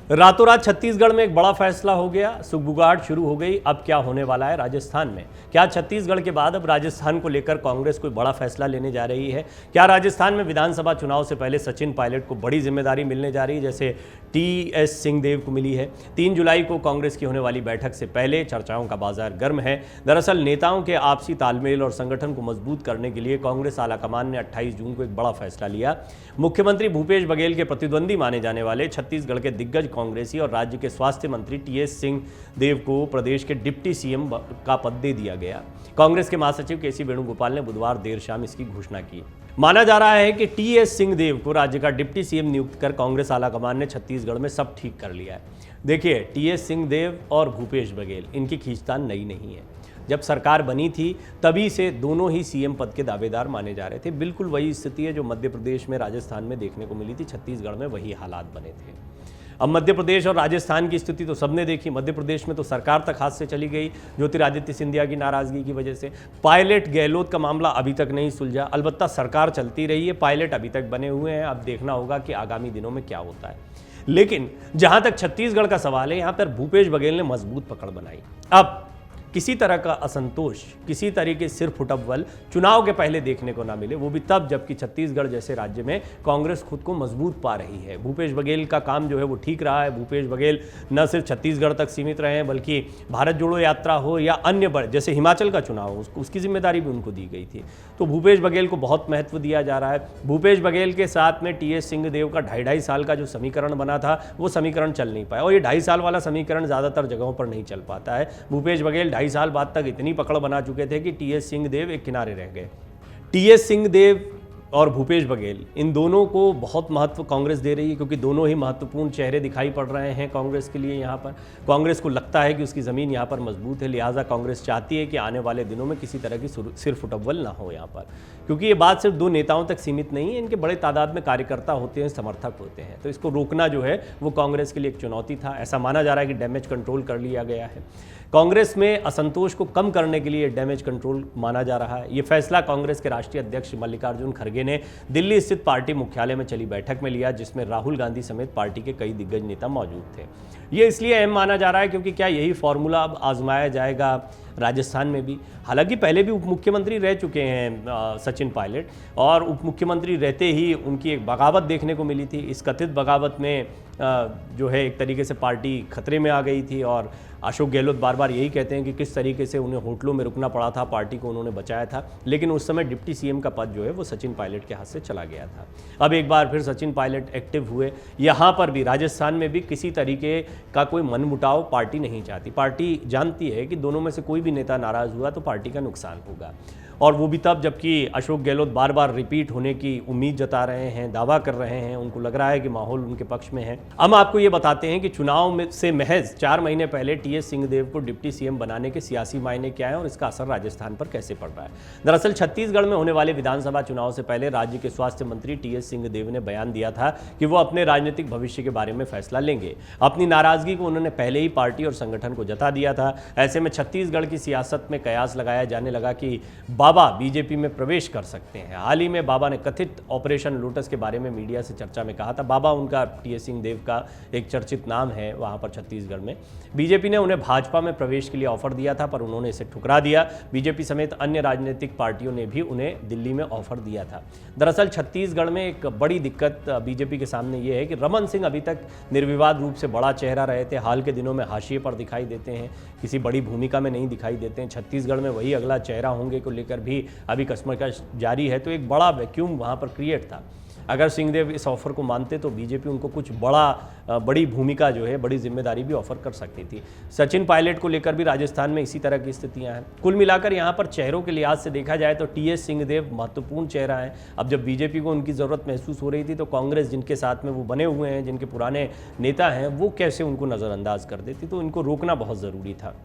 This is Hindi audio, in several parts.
रातों रात छत्तीसगढ़ में एक बड़ा फैसला हो गया। सुगबुगाहट शुरू हो गई। अब क्या होने वाला है राजस्थान में? क्या छत्तीसगढ़ के बाद अब राजस्थान को लेकर कांग्रेस कोई बड़ा फैसला लेने जा रही है? क्या राजस्थान में विधानसभा चुनाव से पहले सचिन पायलट को बड़ी जिम्मेदारी मिलने जा रही है, जैसे टीएस सिंहदेव को मिली है? 3 जुलाई को कांग्रेस की होने वाली बैठक से पहले चर्चाओं का बाजार गर्म है। दरअसल नेताओं के आपसी तालमेल और संगठन को मजबूत करने के लिए कांग्रेस आलाकमान ने 28 जून को एक बड़ा फैसला लिया। मुख्यमंत्री भूपेश बघेल के प्रतिद्वंदी माने जाने वाले छत्तीसगढ़ के दिग्गज कांग्रेसी और राज्य के स्वास्थ्य मंत्री टीएस सिंहदेव को प्रदेश के डिप्टी सीएम का पद दे दिया गया। कांग्रेस के महासचिव केसी वेणुगोपाल ने बुधवार देर शाम इसकी घोषणा की। माना जा रहा है कि टीएस सिंहदेव को राज्य का डिप्टी सीएम नियुक्त कर कांग्रेस आलाकमान ने छत्तीसगढ़ में सब ठीक कर लिया है। देखिए, टीएस सिंहदेव और भूपेश बघेल, इनकी खींचतान नई नहीं है। जब सरकार बनी थी तभी से दोनों ही सीएम पद के दावेदार माने जा रहे थे। बिल्कुल वही स्थिति है जो मध्य प्रदेश में, राजस्थान में देखने को मिली थी। छत्तीसगढ़ में वही हालात बने थे। अब मध्य प्रदेश और राजस्थान की स्थिति तो सबने देखी। मध्य प्रदेश में तो सरकार तक हाथ से चली गई ज्योतिरादित्य सिंधिया की नाराजगी की वजह से। पायलट गहलोत का मामला अभी तक नहीं सुलझा। अलबत्ता सरकार चलती रही है, पायलट अभी तक बने हुए हैं। अब देखना होगा कि आगामी दिनों में क्या होता है। लेकिन जहां तक छत्तीसगढ़ का सवाल है, यहां पर भूपेश बघेल ने मजबूत पकड़ बनाई। अब किसी तरह का असंतोष, किसी तरीके सिर फुटअव्वल चुनाव के पहले देखने को ना मिले, वो भी तब जबकि छत्तीसगढ़ जैसे राज्य में कांग्रेस खुद को मजबूत पा रही है। भूपेश बघेल का काम जो है वो ठीक रहा है। भूपेश बघेल न सिर्फ छत्तीसगढ़ तक सीमित रहे हैं, बल्कि भारत जोड़ो यात्रा हो या अन्य बड़े जैसे हिमाचल का चुनाव हो, उसकी जिम्मेदारी भी उनको दी गई थी। तो भूपेश बघेल को बहुत महत्व दिया जा रहा है। भूपेश बघेल के साथ में टीएस सिंहदेव का 2.5 साल का जो समीकरण बना था, वो समीकरण चल नहीं पाया। और ये 2.5 साल वाला समीकरण ज़्यादातर जगहों पर नहीं चल पाता है। भूपेश बघेल 2.5 साल बाद तक इतनी पकड़ बना चुके थे कि टीएस सिंहदेव एक किनारे रह गए। टीएस सिंहदेव और भूपेश बघेल, इन दोनों को बहुत महत्व कांग्रेस दे रही है, क्योंकि दोनों ही महत्वपूर्ण चेहरे दिखाई पड़ रहे हैं कांग्रेस के लिए। यहाँ पर कांग्रेस को लगता है कि उसकी ज़मीन यहाँ पर मजबूत है, लिहाजा कांग्रेस चाहती है कि आने वाले दिनों में किसी तरह की सिर फुटअव्वल ना हो यहाँ पर। क्योंकि ये बात सिर्फ 2 नेताओं तक सीमित नहीं है, इनके बड़े तादाद में कार्यकर्ता होते हैं, समर्थक होते हैं। तो इसको रोकना जो है वो कांग्रेस के लिए एक चुनौती था। ऐसा माना जा रहा है कि डैमेज कंट्रोल कर लिया गया है। कांग्रेस में असंतोष को कम करने के लिए डैमेज कंट्रोल माना जा रहा है। ये फैसला कांग्रेस के राष्ट्रीय अध्यक्ष मल्लिकार्जुन खड़गे ने दिल्ली स्थित पार्टी मुख्यालय में चली बैठक में लिया, जिसमें राहुल गांधी समेत पार्टी के कई दिग्गज नेता मौजूद थे। ये इसलिए अहम माना जा रहा है क्योंकि क्या यही फॉर्मूला अब आजमाया जाएगा राजस्थान में भी? हालांकि पहले भी उप मुख्यमंत्री रह चुके हैं सचिन पायलट, और उप मुख्यमंत्री रहते ही उनकी एक बगावत देखने को मिली थी। इस कथित बगावत में जो है एक तरीके से पार्टी खतरे में आ गई थी। और अशोक गहलोत बार बार यही कहते हैं कि किस तरीके से उन्हें होटलों में रुकना पड़ा था, पार्टी को उन्होंने बचाया था। लेकिन उस समय डिप्टी सीएम का पद जो है वो सचिन पायलट के हाथ से चला गया था। अब एक बार फिर सचिन पायलट एक्टिव हुए। यहाँ पर भी, राजस्थान में भी किसी तरीके का कोई मनमुटाव पार्टी नहीं चाहती। पार्टी जानती है कि दोनों में से कोई भी नेता नाराज हुआ तो पार्टी का नुकसान होगा, और वो भी तब जबकि अशोक गहलोत बार बार रिपीट होने की उम्मीद जता रहे हैं, दावा कर रहे हैं, उनको लग रहा है कि माहौल उनके पक्ष में है। हम आपको ये बताते हैं कि चुनाव में से महज 4 महीने पहले टीएस सिंहदेव को डिप्टी सीएम बनाने के सियासी मायने क्या है और इसका असर राजस्थान पर कैसे पड़ रहा है। दरअसल छत्तीसगढ़ में होने वाले विधानसभा चुनाव से पहले राज्य के स्वास्थ्य मंत्री टीएस सिंहदेव ने बयान दिया था कि वो अपने राजनीतिक भविष्य के बारे में फैसला लेंगे। अपनी नाराजगी को उन्होंने पहले ही पार्टी और संगठन को जता दिया था। ऐसे में छत्तीसगढ़ की सियासत में कयास लगाया जाने लगा कि बाबा बीजेपी में प्रवेश कर सकते हैं। हाल ही में बाबा ने कथित ऑपरेशन लोटस के बारे में मीडिया से चर्चा में कहा था। बाबा, उनका टीएस सिंहदेव का एक चर्चित नाम है वहां पर छत्तीसगढ़ में। बीजेपी ने उन्हें भाजपा में प्रवेश के लिए ऑफर दिया था, पर उन्होंने इसे ठुकरा दिया। बीजेपी समेत अन्य राजनीतिक पार्टियों ने भी उन्हें दिल्ली में ऑफर दिया था। दरअसल छत्तीसगढ़ में एक बड़ी दिक्कत बीजेपी के सामने ये है कि रमन सिंह अभी तक निर्विवाद रूप से बड़ा चेहरा रहे थे। हाल के दिनों में हाशिए पर दिखाई देते हैं, किसी बड़ी भूमिका में नहीं दिखाई देते हैं। छत्तीसगढ़ में वही अगला चेहरा होंगे को लेकर भी अभी कश्मकश जारी है। तो एक बड़ा वैक्यूम वहां पर क्रिएट था। अगर सिंहदेव इस ऑफर को मानते तो बीजेपी उनको कुछ बड़ी भूमिका जो है, बड़ी जिम्मेदारी भी ऑफर कर सकती थी। सचिन पायलट को लेकर भी राजस्थान में इसी तरह की स्थितियां हैं। कुल मिलाकर यहां पर चेहरों के लिहाज से देखा जाए तो टीएस सिंहदेव महत्वपूर्ण चेहरा है। अब जब बीजेपी को उनकी ज़रूरत महसूस हो रही थी तो कांग्रेस, जिनके साथ में वो बने हुए हैं, जिनके पुराने नेता हैं, वो कैसे उनको नज़रअंदाज कर देती। तो इनको रोकना बहुत ज़रूरी था।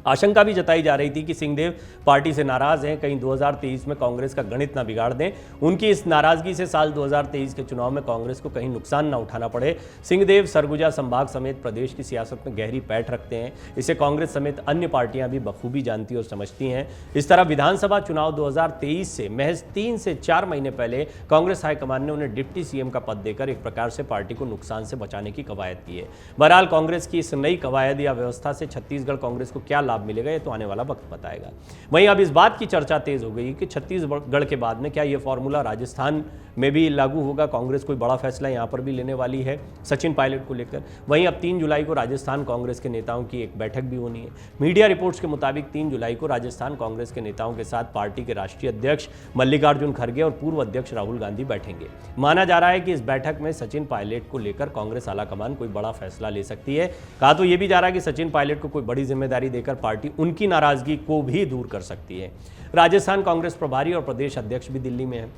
आशंका भी जताई जा रही थी कि सिंहदेव पार्टी से नाराज हैं, कहीं 2023 में कांग्रेस का गणित ना बिगाड़ दें। उनकी इस नाराजगी से साल 2023 के चुनाव में कांग्रेस को कहीं नुकसान ना उठाना पड़े। सिंहदेव सरगुजा संभाग समेत प्रदेश की सियासत में गहरी पैठ रखते हैं। इसे कांग्रेस समेत अन्य पार्टियां भी बखूबी जानती और समझती हैं। इस तरह विधानसभा चुनाव 2023 से महज 3 से 4 महीने पहले कांग्रेस हाईकमान ने उन्हें डिप्टी सीएम का पद देकर एक प्रकार से पार्टी को नुकसान से बचाने की कवायद की है। बहरहाल कांग्रेस की इस नई कवायद या व्यवस्था से छत्तीसगढ़ कांग्रेस को क्या लाभ मिलेगा, ये तो आने वाला वक्त बताएगा। वहीं अब इस बात की चर्चा तेज हो गई कि छत्तीसगढ़ के बाद में क्या यह फॉर्मूला राजस्थान में भी लागू होगा। कांग्रेस कोई बड़ा फैसला यहां पर भी लेने वाली है सचिन पायलट को लेकर। वहीं अब 3 जुलाई को राजस्थान कांग्रेस के नेताओं की एक बैठक भी होनी है। मीडिया रिपोर्ट्स के मुताबिक 3 जुलाई को राजस्थान कांग्रेस के नेताओं के साथ पार्टी के राष्ट्रीय अध्यक्ष मल्लिकार्जुन खड़गे और पूर्व अध्यक्ष राहुल गांधी बैठेंगे। माना जा रहा है कि इस बैठक में सचिन पायलट को लेकर कांग्रेस आलाकमान कोई बड़ा फैसला ले सकती है। कहा तो यह भी जा रहा है कि सचिन पायलट को कोई बड़ी जिम्मेदारी देकर पार्टी उनकी नाराजगी को भी दूर कर सकती है। राजस्थान कांग्रेस प्रभारी और प्रदेश अध्यक्ष भी दिल्ली में है।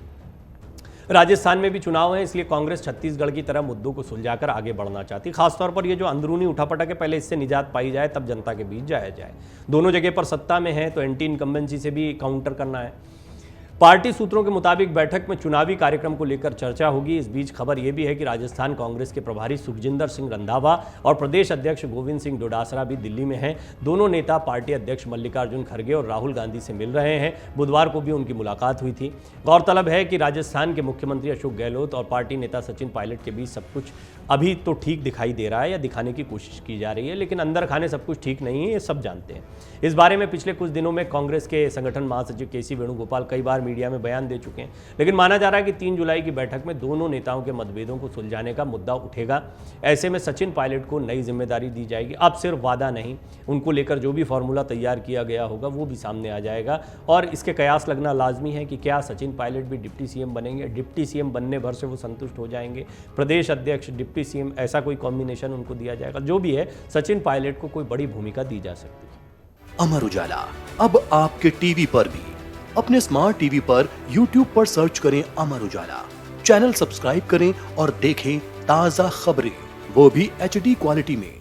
राजस्थान में भी चुनाव है, इसलिए कांग्रेस छत्तीसगढ़ की तरह मुद्दों को सुलझाकर आगे बढ़ना चाहती। खासतौर पर ये जो अंदरूनी उठापटक है, पहले इससे निजात पाई जाए, तब जनता के बीच जाया जाए। दोनों जगह पर सत्ता में है तो एंटी इनकम्बेंसी से भी काउंटर करना है। पार्टी सूत्रों के मुताबिक बैठक में चुनावी कार्यक्रम को लेकर चर्चा होगी। इस बीच खबर यह भी है कि राजस्थान कांग्रेस के प्रभारी सुखजिंदर सिंह रंधावा और प्रदेश अध्यक्ष गोविंद सिंह डोडासरा भी दिल्ली में हैं। दोनों नेता पार्टी अध्यक्ष मल्लिकार्जुन खड़गे और राहुल गांधी से मिल रहे हैं। बुधवार को भी उनकी मुलाकात हुई थी। गौरतलब है कि राजस्थान के मुख्यमंत्री अशोक गहलोत और पार्टी नेता सचिन पायलट के बीच सब कुछ अभी तो ठीक दिखाई दे रहा है या दिखाने की कोशिश की जा रही है, लेकिन अंदर खाने सब कुछ ठीक नहीं है, ये सब जानते हैं। इस बारे में पिछले कुछ दिनों में कांग्रेस के संगठन महासचिव केसी वेणुगोपाल कई बार मीडिया में बयान दे चुके हैं, लेकिन माना जा रहा है कि 3 जुलाई की बैठक में दोनों नेताओं के मतभेदों को सुलझाने का मुद्दा उठेगा। ऐसे में सचिन पायलट को नई जिम्मेदारी दी जाएगी। अब सिर्फ वादा नहीं, उनको लेकर जो भी फॉर्मूला तैयार किया गया होगा वो भी सामने आ जाएगा और इसके कयास लगना लाजमी है कि क्या सचिन पायलट भी डिप्टी सीएम बनेंगे, डिप्टी सीएम बनने भर से वो संतुष्ट हो जाएंगे, प्रदेश अध्यक्ष डिप्टी सीएम, ऐसा कोई कॉम्बिनेशन उनको दिया जाएगा। जो भी है, सचिन पायलट को कोई बड़ी भूमिका दी जा सकती है। अमर उजाला अब आपके टीवी पर भी। अपने स्मार्ट टीवी पर YouTube पर सर्च करें अमर उजाला, चैनल सब्सक्राइब करें और देखें ताजा खबरें, वो भी HD क्वालिटी में।